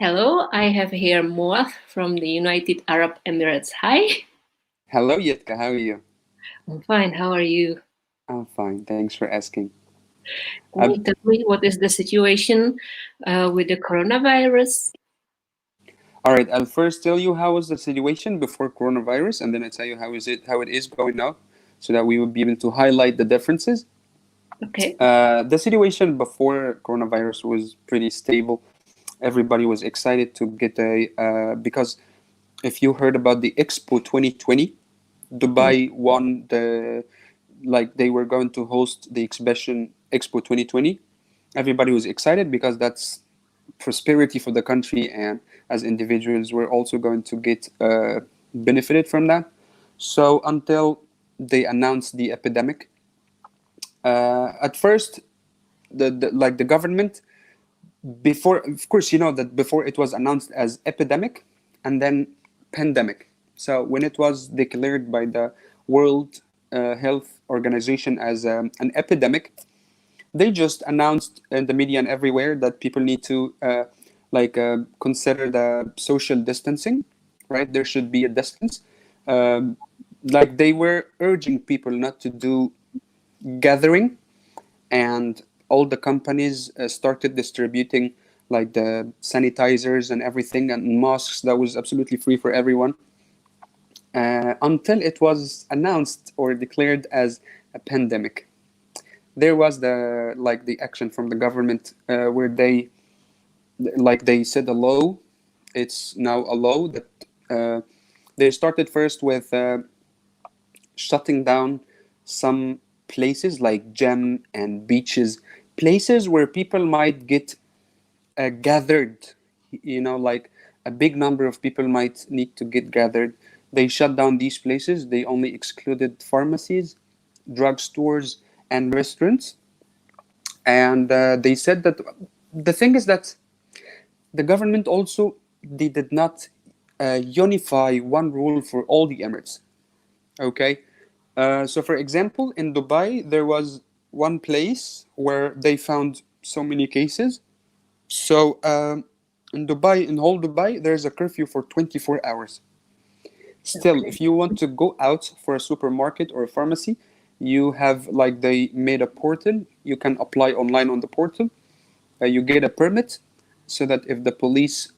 Hello, I have here Muaath from the United Arab Emirates. Hi. Hello, Yitka. How are you? I'm fine. How are you? I'm fine. Thanks for asking. Can Um, you tell me what is the situation with the coronavirus? all right. I'll first tell you how was the situation before coronavirus, and then I'll tell you how it is going now, so that we would be able to highlight the differences. Okay. The situation before coronavirus was pretty stable. Everybody was excited to get a because if you heard about the Expo 2020, Yeah. Dubai won they were going to host the exhibition Expo 2020. Everybody was excited because that's prosperity for the country, and as individuals we're also going to get benefited from that. So until they announced the epidemic, at first the government, before, of course, you know that before it was announced as epidemic and then pandemic. So when it was declared by the World Health Organization as an epidemic, they just announced in the media and everywhere that people need to consider the social distancing, right? There should be a distance. Um, like they were urging people not to do gathering, and all the companies started distributing like the sanitizers and everything and masks that was absolutely free for everyone until it was announced or declared as a pandemic. There was the action from the government where they said a law. It's now a law that uh, they started first with shutting down some places like gym and beaches, places where people might get gathered, like a big number of people might need to get gathered. They shut down these places. They only excluded pharmacies, drugstores, and restaurants. And they said that the thing is that the government also, they did not unify one rule for all the Emirates. Okay, so for example, in Dubai, there was one place where they found so many cases. So in Dubai, in whole Dubai, there's a curfew for 24 hours. Still, Okay. if you want to go out for a supermarket or a pharmacy, you have like they made a portal. You can apply online on the portal. You get a permit, so that if the police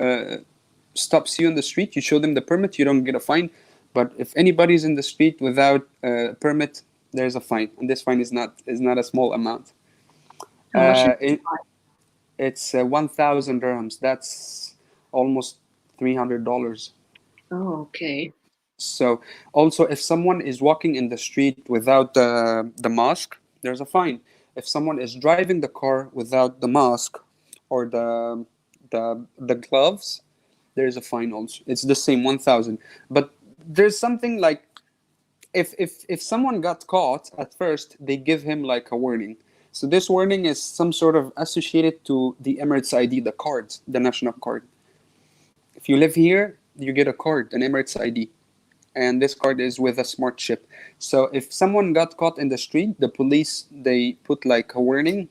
stops you in the street, you show them the permit, you don't get a fine. But if anybody's in the street without a permit, there's a fine, and this fine is not a small amount. How much is It, it's 1,000 dirhams. That's almost $300. Oh, okay. So also, if someone is walking in the street without the mask, there's a fine. If someone is driving the car without the mask or the gloves, there's a fine also. It's the same 1,000. But there's something like, if someone got caught at first, they give him like a warning. So this warning is some sort of associated to the Emirates ID, the card, the national card. If you live here, you get a card, an Emirates ID, and this card is with a smart chip. So if someone got caught in the street, the police, they put like a warning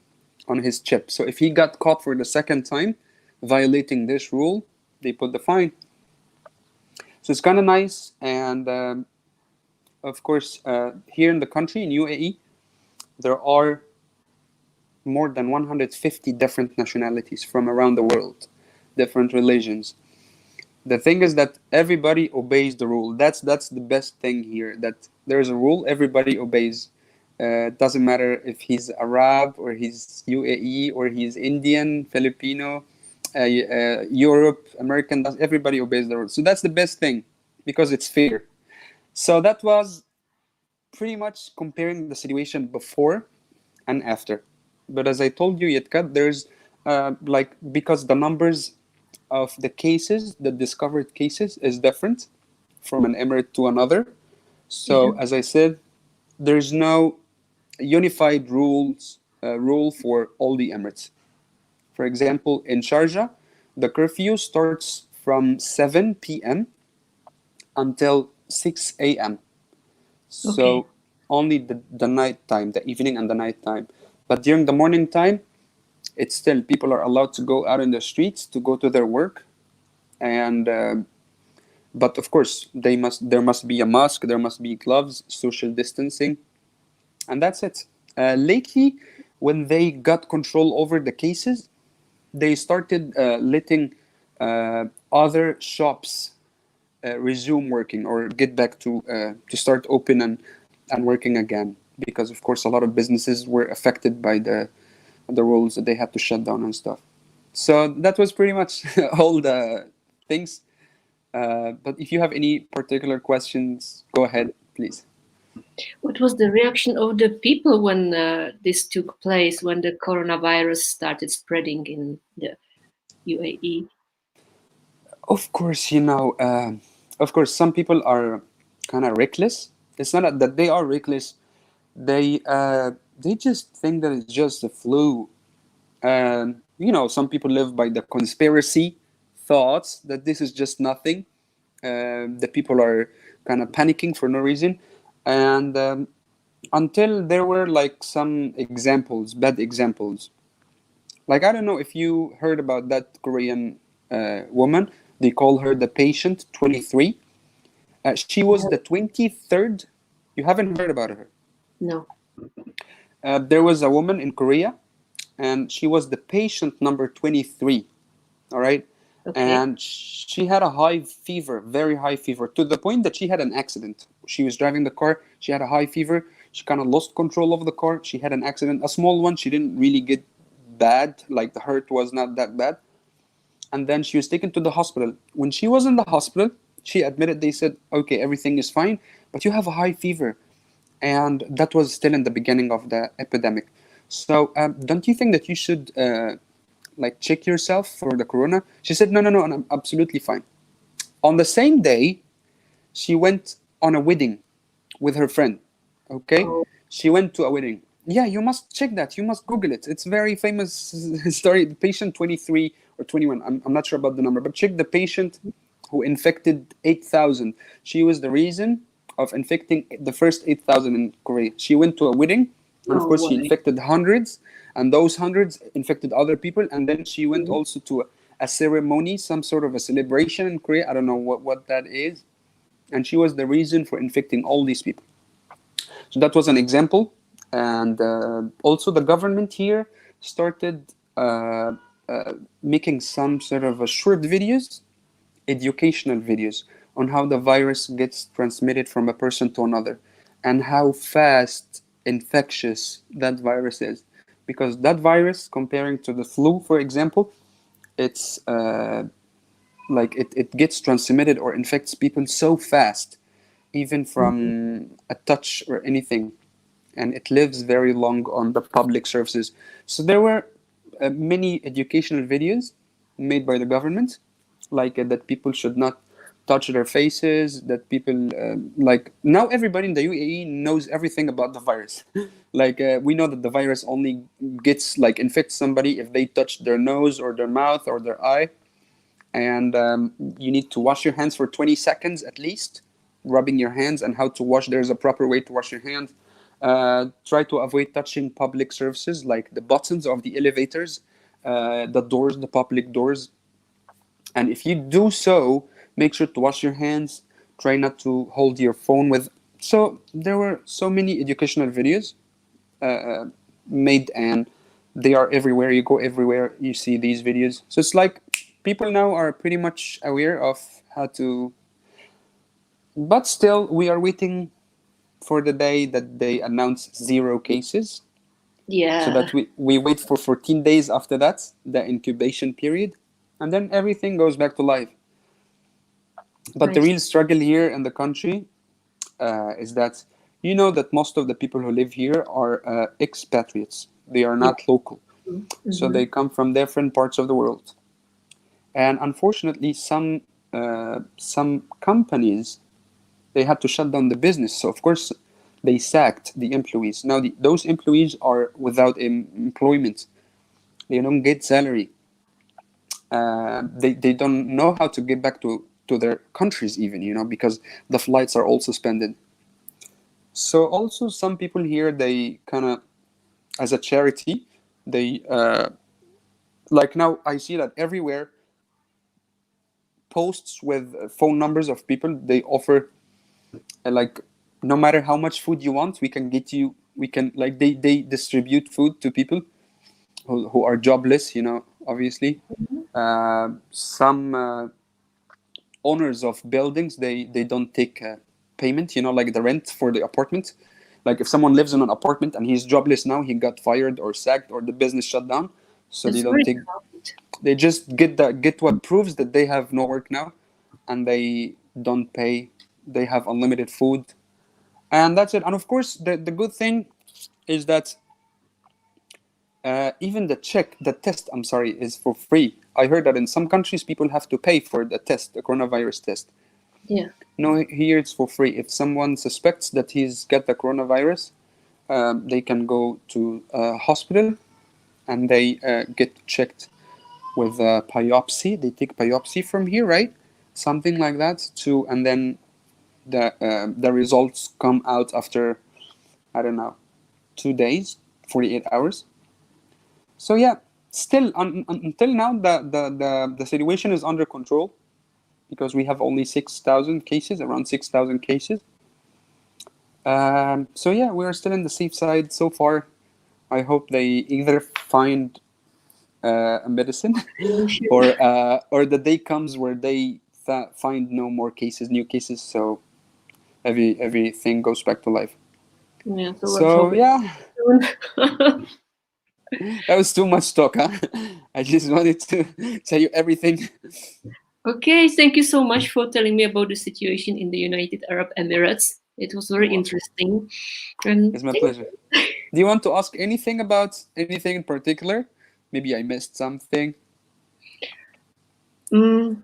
on his chip. So if he got caught for the second time violating this rule, they put the fine. So it's kind of nice. And of course, here in the country, in UAE, there are more than 150 different nationalities from around the world, different religions. The thing is that everybody obeys the rule. That's the best thing here. That there's a rule, everybody obeys. Doesn't matter if he's Arab or he's UAE or he's Indian, Filipino, Europe, American. Everybody obeys the rule. So that's the best thing because it's fair. So that was pretty much comparing the situation before and after. But as I told you, Yitka, there's because the numbers of the cases, the discovered cases, is different from an emirate to another. Yeah. So as I said, there's no unified rule for all the emirates. For example, in Sharjah, the curfew starts from 7 p.m. until 6 a.m. Okay. So only the night time, the evening and the night time. But during the morning time, it's still people are allowed to go out in the streets to go to their work. and but of course there must be a mask, there must be gloves, social distancing, and that's it. Lately, when they got control over the cases, they started letting other shops resume working or get back to start open and working again, because of course a lot of businesses were affected by the rules that they had to shut down and stuff. So that was pretty much all the things. But if you have any particular questions, go ahead, please. What was the reaction of the people when this took place, when the coronavirus started spreading in the UAE? Of course, of course, some people are kind of reckless. It's not that they are reckless. They just think that it's just the flu. Some people live by the conspiracy thoughts that this is just nothing. The people are kind of panicking for no reason, and until there were like some examples, bad examples. Like, I don't know if you heard about that Korean woman. They call her the patient 23. She was the 23rd. You haven't heard about her. No. There was a woman in Korea, and she was the patient number 23. All right. Okay. And she had a high fever, very high fever, to the point that she had an accident. She was driving the car. She had a high fever. She kind of lost control of the car. She had an accident, a small one. She didn't really get bad, like the hurt was not that bad. And then she was taken to the hospital. When she was in the hospital, she admitted, they said, okay, everything is fine, but you have a high fever. And that was still in the beginning of the epidemic. So don't you think that you should like check yourself for the corona? She said, no, no, no, I'm absolutely fine. On the same day, she went on a wedding with her friend. Okay, Oh. she went to a wedding. Yeah, you must check that. You must Google it. It's a very famous story. The patient 23 or 21. I'm not sure about the number, but check the patient who infected 8,000. She was the reason of infecting the first 8,000 in Korea. She went to a wedding, and of course, she infected hundreds, and those hundreds infected other people. And then she went also to a ceremony, some sort of a celebration in Korea. I don't know what that is. And she was the reason for infecting all these people. So that was an example. And also the government here started making some sort of a short videos, educational videos, on how the virus gets transmitted from a person to another and how fast infectious that virus is. Because that virus, comparing to the flu, for example, it's like it gets transmitted or infects people so fast, even from a touch or anything, and it lives very long on the public services. So there were many educational videos made by the government, like that people should not touch their faces, that people like now everybody in the UAE knows everything about the virus. Like we know that the virus only gets like infects somebody if they touch their nose or their mouth or their eye, and you need to wash your hands for 20 seconds at least, rubbing your hands, and how to wash. There's a proper way to wash your hands. Try to avoid touching public surfaces like the buttons of the elevators, the doors, the public doors. And if you do so, make sure to wash your hands. Try not to hold your phone with. So there were so many educational videos made, and they are everywhere. You go everywhere, you see these videos. So it's like people now are pretty much aware of how to. But still, we are waiting for the day that they announce 0 cases. Yeah. So that we wait for 14 days after that, the incubation period, and then everything goes back to life. But the real struggle here in the country is that you know that most of the people who live here are expatriates. They are not local. So they come from different parts of the world. And unfortunately, some companies, they had to shut down the business. So of course, they sacked the employees. Now those employees are without employment. They don't get salary. They don't know how to get back to their countries even, because the flights are all suspended. So also some people here, they kind of, as a charity, they like now I see that everywhere posts with phone numbers of people. They offer like, no matter how much food you want, we can get you. We can, like, they distribute food to people who are jobless. Obviously, some owners of buildings, they don't take payment. Like the rent for the apartment. Like if someone lives in an apartment and he's jobless now, he got fired or sacked or the business shut down, so they That's don't very take. good. They just get what proves that they have no work now, and they don't pay. They have unlimited food, and that's it. And of course, the good thing is that even the test, I'm sorry, is for free. I heard that in some countries people have to pay for the test, the coronavirus test. Yeah. No, here it's for free. If someone suspects that he's got the coronavirus, they can go to a hospital and they get checked with a biopsy. They take biopsy from here, right? Something like that. And then the results come out after, I don't know, 2 days, 48 hours. So yeah, still until now the situation is under control because we have only 6,000 cases, around 6,000 cases. So yeah, we are still in the safe side so far. I hope they either find a medicine, or the day comes where they find no more cases, new cases. So everything goes back to life. Yeah. So let's So hope yeah, soon. that was too much talk, huh? I just wanted to tell you everything. Okay, thank you so much for telling me about the situation in the United Arab Emirates. It was very You're welcome. interesting. And It's my thank pleasure. Do you want to ask anything about anything in particular? Maybe I missed something. you.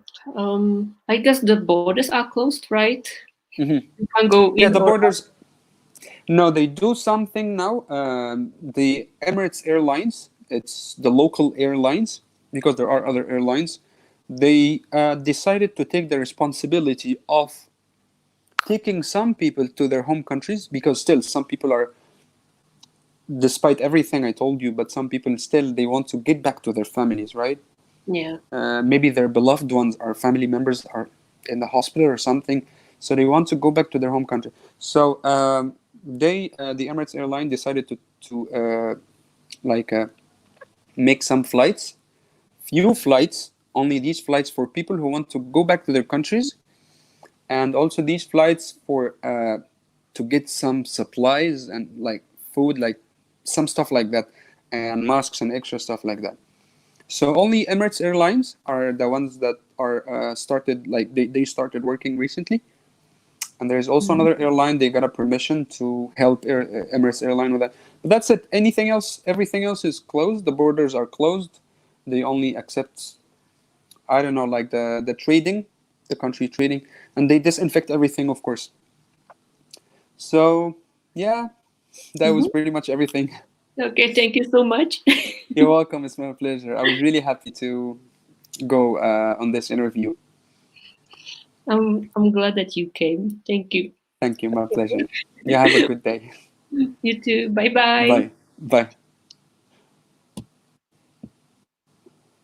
I guess the borders are closed, right? Hmm. You can go Yeah, in the or out. borders. No, they do something now. The Emirates Airlines, it's the local airlines, because there are other airlines. They decided to take the responsibility of taking some people to their home countries, because still some people are, despite everything I told you, but some people still they want to get back to their families, right? Yeah. Maybe their beloved ones or family members are in the hospital or something, so they want to go back to their home country. So the Emirates airline decided to like make some flights, few flights, only these flights for people who want to go back to their countries, and also these flights for to get some supplies and like food, like some stuff like that, and masks and extra stuff like that. So only Emirates Airlines are the ones that are started, like they started working recently. And there's also Mhm. another airline, they got a permission to help Emirates Airline with that. But that's it. Anything else, everything else is closed. The borders are closed. They only accept, I don't know, like the trading, the country trading, and they disinfect everything, of course. So yeah, that was Mhm. pretty much everything. Okay, thank you so much. You're welcome. It's my pleasure. I was really happy to go on this interview. I'm glad that you came. Thank you. Thank you. My pleasure. You have a good day. You too. Bye bye. Bye. Bye.